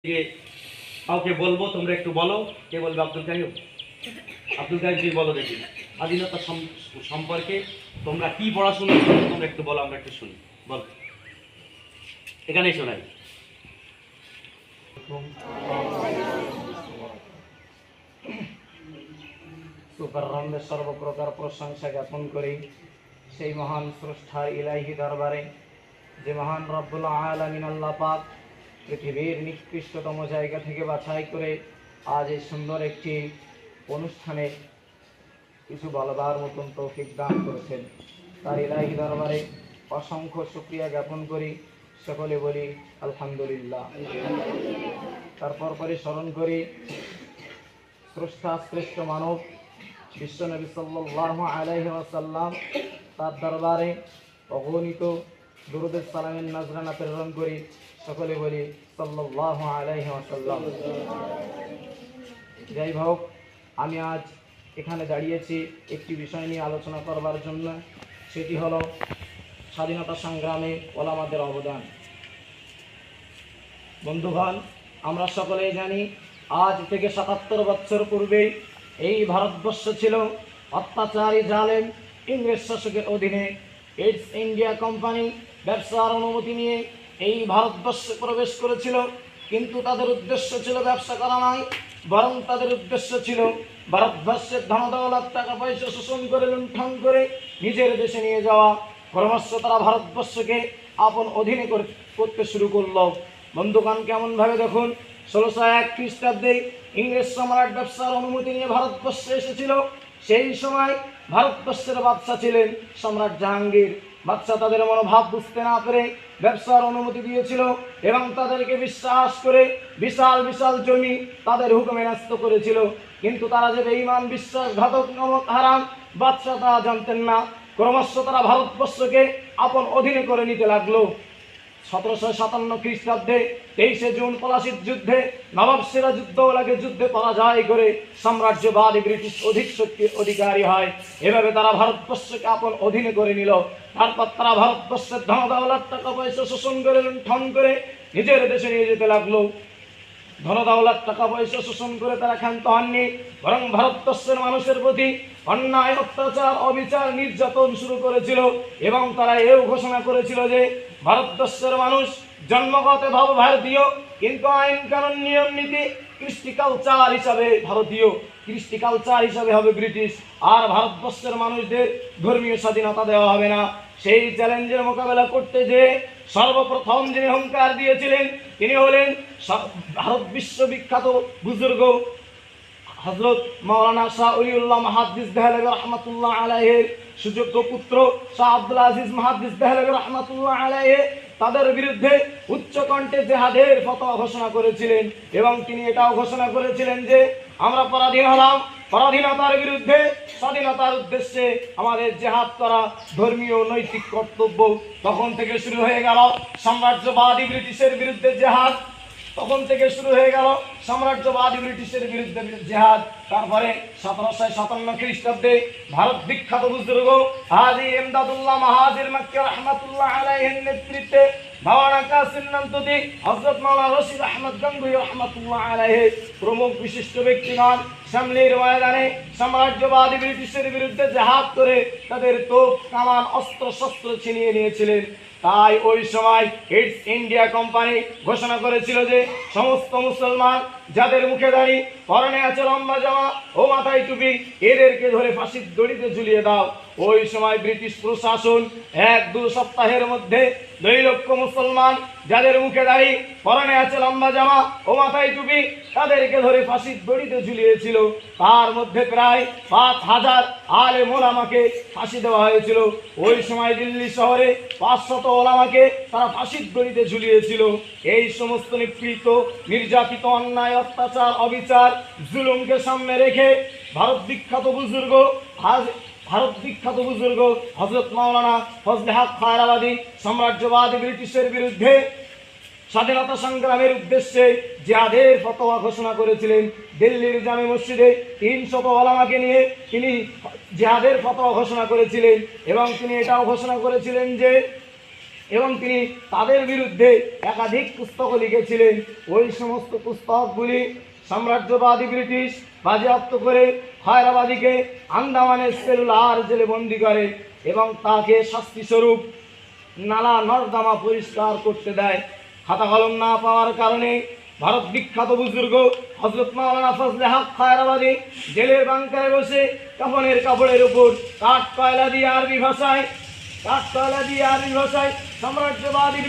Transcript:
কাউকে বলবো, তোমরা একটু বলো। কে বলবে? আব্দুল কাইয়ুম। আব্দুল কাইয়ুম, তুমি বলো দেখি স্বাধীনতা সম্পর্কে তোমরা কি পড়াশোনা করো, তোমরা একটু বলো, আমরা একটু শুনি। বল, এখানেই শোনাই। সুপাররন্দের সর্বপ্রকার প্রশংসা জ্ঞাপন করি সেই মহান স্রষ্টার ইলাহি দরবারে, যে মহান রব্বুল আলামিন আল্লাহ পাক পৃথিবীর নিকৃষ্টতম জায়গা থেকে বাছাই করে আজ এই সুন্দর একটি অনুষ্ঠানে কিছু বলবার মতন তৌফিক দান করেছেন। তার ইলাহি দরবারে অসংখ্য শুকরিয়া জ্ঞাপন করি, সকলে বলি আলহামদুলিল্লাহ। তারপর পরে স্মরণ করি স্রষ্টা শ্রেষ্ঠ মানব বিশ্বনবী সাল্লাল্লাহু আলাইহি ওয়াসাল্লাম, তার দরবারে অগণিত দুরূদের সালামের নজরানা প্রেরণ করি, সকলে বলি সাল্লাল্লাহু আলাইহি ওয়াসাল্লাম। যাই হোক, আমি আজ এখানে দাঁড়িয়েছি একটি বিষয় নিয়ে আলোচনা করবার জন্য, সেটি হলো স্বাধীনতা সংগ্রামে ওলামাদের অবদান। বন্ধুগণ, আমরা সকলেই জানি আজ থেকে ৭৭ বছর পূর্বে এই ভারতবর্ষ ছিল অত্যাচারী জালেম ইংরেজ শাসকের অধীনে। ইস্ট ইন্ডিয়া কোম্পানি ব্যবসার অনুমতি নিয়ে এই ভারতবর্ষে প্রবেশ করেছিল, কিন্তু তাদের উদ্দেশ্য ছিল ব্যবসা করা নয়, বরং তাদের উদ্দেশ্য ছিল ভারতবর্ষের ধনদৌলত টাকা পয়সা শোষণ করে লুণ্ঠন করে নিজের দেশে নিয়ে যাওয়া। ক্রমশ তারা ভারতবর্ষকে আপন অধীনে করতে শুরু করলো। বন্ধুগণ, কেমনভাবে দেখুন, ১৬০১ খ্রিস্টাব্দে ইংরেজ সম্রাট ব্যবসার অনুমতি নিয়ে ভারতবর্ষে এসেছিল। সেই সময় ভারতবর্ষের বাদশা ছিলেন সম্রাট জাহাঙ্গীর। বাদশা তাদের মনোভাব বুঝতে না পেরে ব্যবসার অনুমতি দিয়েছিল এবং তাদেরকে বিশ্বাস করে বিশাল বিশাল জমি তাদের হুকুমে ন্যস্ত করেছিল। কিন্তু তারা যে বেঈমান, বিশ্বাসঘাতক, নমক হারাম, বাদশা তা জানতেন না। ক্রমশ তারা ভারতবর্ষকে আপন অধীনে করে নিতে লাগলো। ১৭৫৭ খ্রিস্টাব্দে ২৩শে জুন পলাশির যুদ্ধে নবাব সিরাজউদ্দৌলাকে যুদ্ধে পরাজয় করে সাম্রাজ্যবাদী ব্রিটিশ অধিক শক্তির অধিকারী হয়। এভাবে তারা ভারতবর্ষকে আপন অধীনে করে নিল। তারপর তারা ভারতবর্ষের ধনদৌলত টাকা পয়সা শোষণ করে লুণ্ঠন করে নিজের দেশে নিয়ে যেতে লাগলো। ধনদৌলত টাকা পয়সা শোষণ করে তারা ক্ষান্ত হননি, বরং ভারতবর্ষের মানুষের প্রতি অন্যায়, অত্যাচার, অবিচার, নির্যাতন শুরু করেছিল। এবং তারা এও ঘোষণা করেছিল যে ভারতবর্ষের মানুষ জন্মগতভাবে ভারতীয়, কিন্তু আইন কানুন, নিয়ম নীতি, কৃষ্টি কালচার হিসাবে ভারতীয়, কৃষ্টি কালচার হিসাবে হবে ব্রিটিশ। আর ভারতবর্ষের মানুষদের ধর্মীয় স্বাধীনতা দেওয়া হবে না। সেই চ্যালেঞ্জের মোকাবেলা করতে যে সর্বপ্রথম যিনি হুঙ্কার দিয়েছিলেন তিনি হলেন ভারত বিশ্ববিখ্যাত বুজুর্গ হযরত মাওলানা শাহ ওলিউল্লাহ মুহাদ্দিস দেহলভী রহমাতুল্লাহ আলাইহির সুযোগ্য পুত্র শাহ আব্দুল আজিজ মুহাদ্দিস দেহলভী রহমাতুল্লাহ আলাইহি তাদের বিরুদ্ধে উচ্চকণ্ঠে জেহাদের ফতোয়া ঘোষণা করেছিলেন। এবং তিনি এটাও ঘোষণা করেছিলেন যে আমরা পরাধীন হলাম, পরাধীনতার বিরুদ্ধে স্বাধীনতার উদ্দেশ্যে আমাদের জেহাদ করা ধর্মীয় নৈতিক কর্তব্য। তখন থেকে শুরু হয়ে গেল সাম্রাজ্যবাদী ব্রিটিশের বিরুদ্ধে জেহাদ। তখন থেকে শুরু হয়ে গেল সাম্রাজ্যবাদী ব্রিটিশের বিরুদ্ধে জেহাদ। তারপরে ১৭৫৭ খ্রিস্টাব্দে ভারত বিখ্যাত বুজুর্গ হাজী ইমদাদুল্লাহ মাহাজির মক্কি রহমাতুল্লাহ আলাইহির নেতৃত্বে মাওলানা কাসিম নানতুতি, হযরত মাওলানা রশিদ আহমদ গঙ্গুহি রহমাতুল্লাহ আলাইহি প্রমুখ বিশিষ্ট ব্যক্তিগণ শামলির ময়দানে সাম্রাজ্যবাদী ব্রিটিশের বিরুদ্ধে জেহাদ করে তাদের তোপ, কামান, অস্ত্র শস্ত্র ছিনিয়ে নিয়েছিলেন। তাই ওই সময় ইস্ট ইন্ডিয়া কোম্পানি ঘোষণা করেছিল যে সমস্ত মুসলমান যাদের মুখে দাড়ি, পরনে আছে লম্বা জামা ও মাথায় টুপি, এদেরকে ধরে ফাঁসির দড়িতে ঝুলিয়ে দাও। ওই সময় ব্রিটিশ প্রশাসন ১-২ সপ্তাহের মধ্যে ২ লক্ষ মুসলমান যাদের মুখে দাড়ি, পরনে আছে লম্বা জামা ও মাথায় টুপি, তাদেরকে ধরে ফাঁসির দড়িতে ঝুলিয়েছিল। তার মধ্যে প্রায় ৫,০০০ আলেম ওলামাকে ফাঁসি দেওয়া হয়েছিল। ওই সময় দিল্লি শহরে ৫০০ ওলামাকে তারা ফাঁসির দড়িতে ঝুলিয়েছিল। এই সমস্ত নিপীড়িত, নির্যাতিত, অন্যায়, অত্যাচার, অবিচার, জুলুমকে সামনে রেখে ভারত বিখ্যাত বুজুর্গ হযরত মাওলানা ফজলে হক খায়রাবাদী সাম্রাজ্যবাদী ব্রিটিশের বিরুদ্ধে স্বাধীনতা সংগ্রামের উদ্দেশ্যে জিহাদের ফতোয়া ঘোষণা করেছিলেন। দিল্লির জামে মসজিদে ৩০০ ওলামাকে নিয়ে তিনি জিহাদের ফতোয়া ঘোষণা করেছিলেন। এবং তিনি এটাও ঘোষণা করেছিলেন যে এবং তিনি তাদের বিরুদ্ধে একাধিক পুস্তক লিখেছিলেন। ওই সমস্ত পুস্তকগুলি সাম্রাজ্যবাদী ব্রিটিশ বাজেয়াপ্ত করে হায়দ্রাবাদীকে আন্দামানের সেলুলার জেলে বন্দি করে এবং তাকে শাস্তিস্বরূপ নালা নর্দমা পরিষ্কার করতে দেয়। খাতা কলম না পাওয়ার কারণে ভারত বিখ্যাত বুজুর্গ হযরত মাওলানা ফজলে হক হায়দ্রাবাদী জেলের বাংকারে বসে কাফনের কাপড়ের উপর কাঠ কয়লা দিয়ে আরবি ভাষায় সাম্রাজ্যবাদী